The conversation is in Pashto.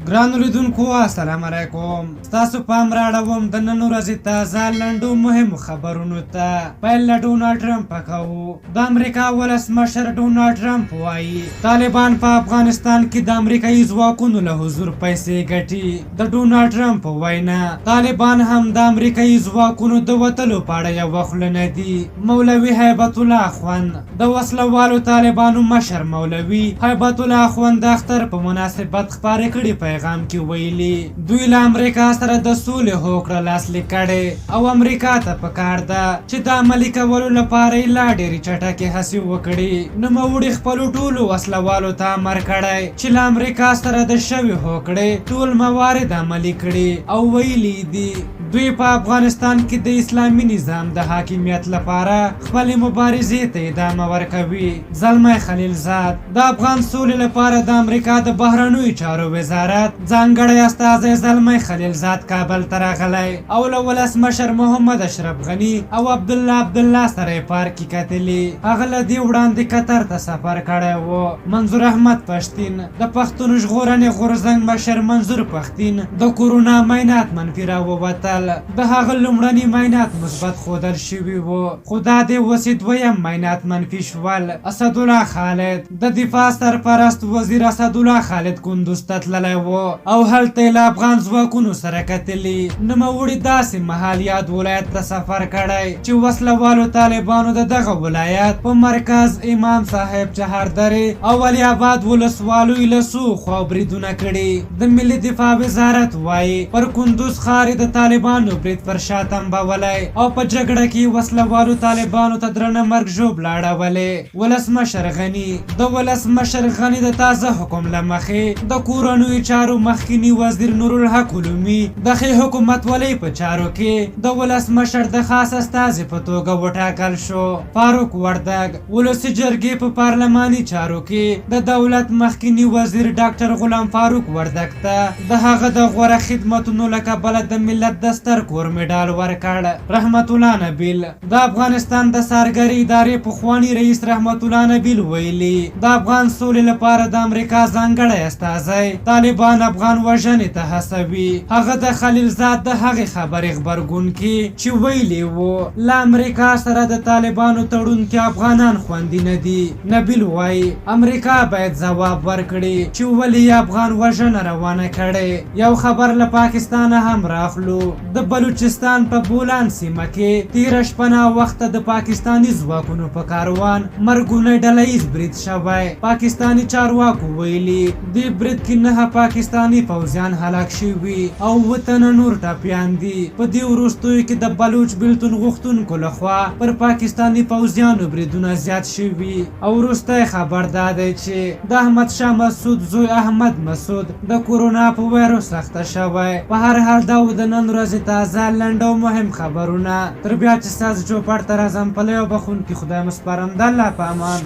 ګرانو لیدونکو السلام علیکم. ستاسو پام راړوم د نن ورځې تازه لنډو مهمو خبرونو ته. پیل له ډونالډ ټرمپ کوو. د امریکا ولسمشر ډونالډ ټرمپ وایي طالبان په افغانستان کې د امریکایي ځواکونو له حضور پیسې ګټي. د ډونالډ ټرمپ وینا طالبان هم د امریکایي ځواکونو د وتلو په اړه یوه خوله نه دي. مولوي هیبت الله اخوند د وسلوالو طالبانو مشر مولوي هیبت الله اخوند د اختر په مناسبت خپاره کړي پیغام کې ویلي دوی له امریکا سره د سولې هوکړه لاسلیک کړې او امریکا ته پکار ده چې د عملي کولو لپاره یې لا ډېرې چټکې هڅې وکړي. نوموړي خپلو ټولو وسلوالو ته امر کړی چې له امریکا سره د شوې هوکړې ټول موارد عملي کړي او ویلي دي دوی په افغانستان کې د اسلامي نظام د حاکمیت لپاره خپلې مبارزې ته ادامه ورکوي. زلمی خلیلزاد د افغان سولې لپاره د امریکا د بهرنیو چارو وزارت ځانګړی استازی زلمی خلیلزاد کابل ته راغلی او له ولسمشر محمد اشرف غني او عبدالله سره یې پارک کې کتلي. هغه له دې وړاندې قطر ته سفر کړی و. منظور احمد پښتین د پښتون ژغورنې غورځنګ مشر منظور پښتین د کورونا معاینات منفي راووتل. د هغه لومړني معاینات مثبت ښودل شوي وو خو دا د اوسې دویم معاینات منفي شول. اسدالله خالد د دفاع سرپرست وزیر اسدالله خالد کندوز ته تللی او هلته له افغان ځواکونو سره کتلي. نوموړي داسې مهال یاد ولایت ته سفر کړی چې وسلوالو طالبانو د دغه ولایت په مرکز امام صاحب چهاردرې او ولی آباد ولسوالیو له څو خوا بریدونه کړي. د ملي دفاع وزارت وایي پر کندوز ښار د طالبانو برید پر شا تنبولی او په جګړه کې وسلوالو طالبانو ته درنه مرګ ژوبله اړولې. ولسمشر غني د ولسمشر غني د تازه حکم له مخې د کورنیو چارو مخکینی وزیر نورالحق علومي د ښې حکومتولۍ په چارو کې د ولسمشر د خاص استازي په توګه وټاکل شو. فاروق وردګ ولسي جرګې په پارلماني چارو کې د دولت مخکینی وزیر ډاکټر غلام فاروق وردګ ته د هغه د غوره خدمتونو له کبله د ملت د ستر کور مډال ورکړ. رحمت الله نبیل د افغانستان د سارګرۍ ادارې پخواني رئیس رحمت الله نبیل ویلي د افغان سولې لپاره د امریکا ځانګړی استازی طالبان افغان وژنې ته هڅوي. هغه د خلیلزاد د هغې خبرې غبرګون کې چې ویلي وو له امریکا سره د طالبانو تړون کې افغانان خوندي نه دي. نبیل وایي امریکا باید ځواب ورکړي چې ولې افغان وژنه روانه کړې. یو خبر له پاکستانه هم راخلو. د بلوچستان په بولان سیمه کې تیره شپه وخته د پاکستاني ځواکونو په کاروان مرګونی ډله ییز برید شوی. پاکستاني چارواکو ویلي دې برید کې 9 پاکستانی پوځیان هلاک شوي او 7 تنه نور ټپیان دي. په دې وروستیو کې د بلوچ بیلتون غوښتونکو لخوا پر پاکستانی پوځیانو بریدونه زیات شوي او وروستی خبر دا دی چې د احمد شاه مسعود زوی احمد مسعود د کورونا په وایرس اخته شوی. په هر حال دا د نن ورځې تازه لنډ او مهم خبرونه. تر بیا چې ستاسو چوپړ ته راځم په لیو بخونکي خدای مسپارم. د الله په امان.